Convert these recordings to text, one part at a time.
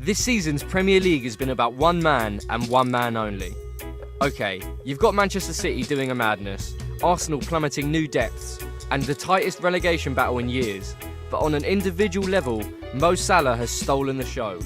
This season's Premier League has been about one man and one man only. Okay, you've got Manchester City doing a madness, Arsenal plummeting new depths, and the tightest relegation battle in years. But on an individual level, Mo Salah has stolen the show.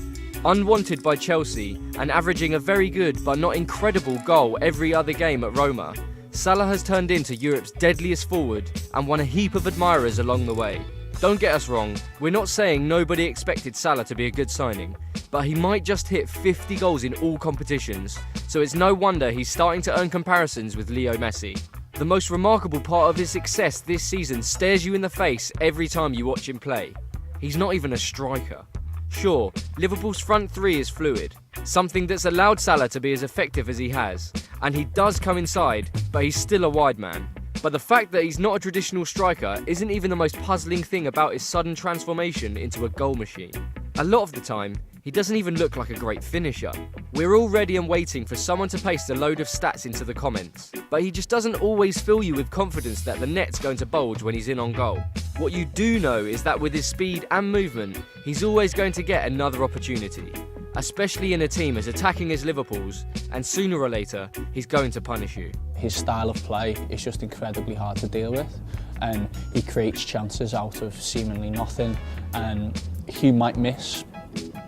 Unwanted by Chelsea and averaging a very good but not incredible goal every other game at Roma, Salah has turned into Europe's deadliest forward and won a heap of admirers along the way. Don't get us wrong, we're not saying nobody expected Salah to be a good signing, but he might just hit 50 goals in all competitions, so it's no wonder he's starting to earn comparisons with Leo Messi. The most remarkable part of his success this season stares you in the face every time you watch him play. He's not even a striker. Sure, Liverpool's front three is fluid, something that's allowed Salah to be as effective as he has, and he does come inside, but he's still a wide man. But the fact that he's not a traditional striker isn't even the most puzzling thing about his sudden transformation into a goal machine. A lot of the time, he doesn't even look like a great finisher. We're all ready and waiting for someone to paste a load of stats into the comments, but he just doesn't always fill you with confidence that the net's going to bulge when he's in on goal. What you do know is that with his speed and movement, he's always going to get another opportunity, especially in a team as attacking as Liverpool's, and sooner or later, he's going to punish you. His style of play is just incredibly hard to deal with, and he creates chances out of seemingly nothing, and he might miss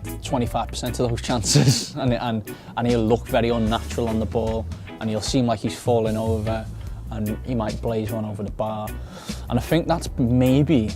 25% of those chances, and he'll look very unnatural on the ball, and he'll seem like he's falling over, and he might blaze one over the bar. And I think that's maybe,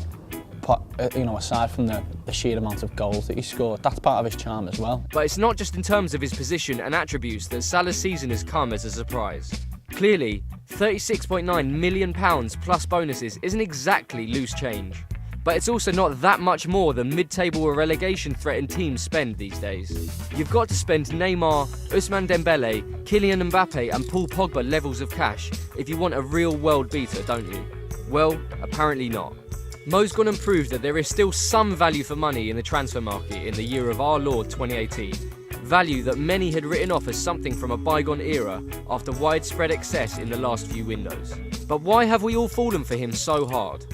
aside from the sheer amount of goals that he scored, that's part of his charm as well. But it's not just in terms of his position and attributes that Salah's season has come as a surprise. Clearly, £36.9 million plus bonuses isn't exactly loose change. But it's also not that much more than mid-table or relegation-threatened teams spend these days. You've got to spend Neymar, Ousmane Dembele, Kylian Mbappe and Paul Pogba levels of cash if you want a real world beater, don't you? Well, apparently not. Mo's gone and proved that there is still some value for money in the transfer market in the year of our Lord 2018. Value that many had written off as something from a bygone era after widespread excess in the last few windows. But why have we all fallen for him so hard?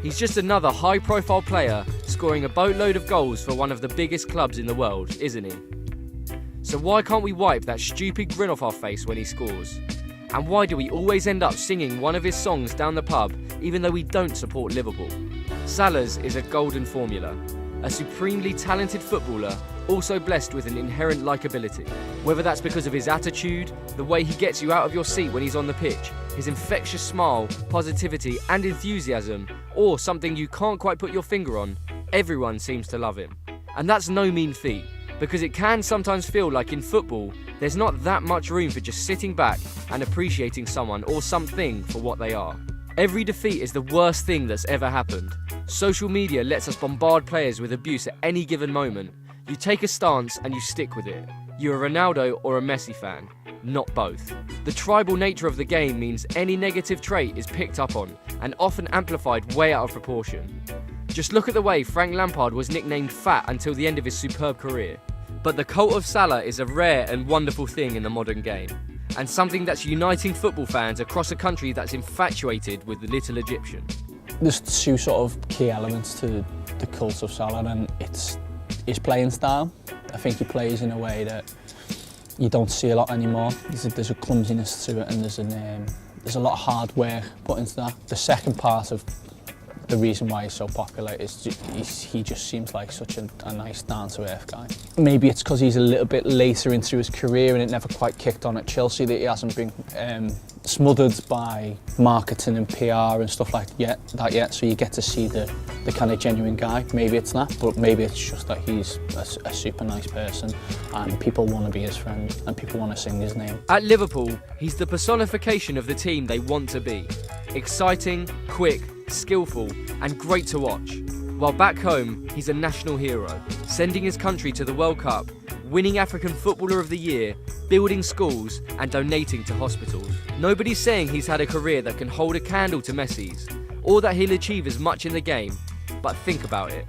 He's just another high-profile player scoring a boatload of goals for one of the biggest clubs in the world, isn't he? So why can't we wipe that stupid grin off our face when he scores? And why do we always end up singing one of his songs down the pub even though we don't support Liverpool? Salah's is a golden formula. A supremely talented footballer, also blessed with an inherent likability. Whether that's because of his attitude, the way he gets you out of your seat when he's on the pitch, his infectious smile, positivity and enthusiasm, or something you can't quite put your finger on, everyone seems to love him. And that's no mean feat, because it can sometimes feel like in football, there's not that much room for just sitting back and appreciating someone or something for what they are. Every defeat is the worst thing that's ever happened. Social media lets us bombard players with abuse at any given moment. You take a stance and you stick with it. You're a Ronaldo or a Messi fan, not both. The tribal nature of the game means any negative trait is picked up on and often amplified way out of proportion. Just look at the way Frank Lampard was nicknamed Fat until the end of his superb career. But the cult of Salah is a rare and wonderful thing in the modern game, and something that's uniting football fans across a country that's infatuated with the little Egyptian. There's two sort of key elements to the cult of Salah, and it's his playing style. I think he plays in a way that you don't see a lot anymore. There's a clumsiness to it, and there's a lot of hard work put into that. The second part of the reason why he's so popular is he just seems like such a nice, down-to-earth guy. Maybe it's because he's a little bit later into his career and it never quite kicked on at Chelsea that he hasn't been smothered by marketing and PR and stuff like that yet, so you get to see the kind of genuine guy. Maybe it's that, but maybe it's just that he's a super nice person and people want to be his friend and people want to sing his name. At Liverpool, he's the personification of the team they want to be. Exciting, quick, skillful and great to watch. While back home, he's a national hero, sending his country to the World Cup, winning African Footballer of the Year, building schools and donating to hospitals. Nobody's saying he's had a career that can hold a candle to Messi's, or that he'll achieve as much in the game, but think about it.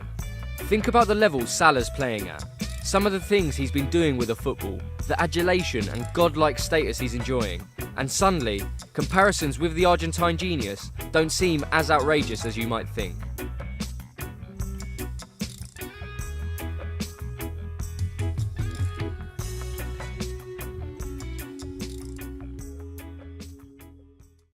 Think about the level Salah's playing at. Some of the things he's been doing with the football, the adulation and godlike status he's enjoying, and suddenly, comparisons with the Argentine genius don't seem as outrageous as you might think.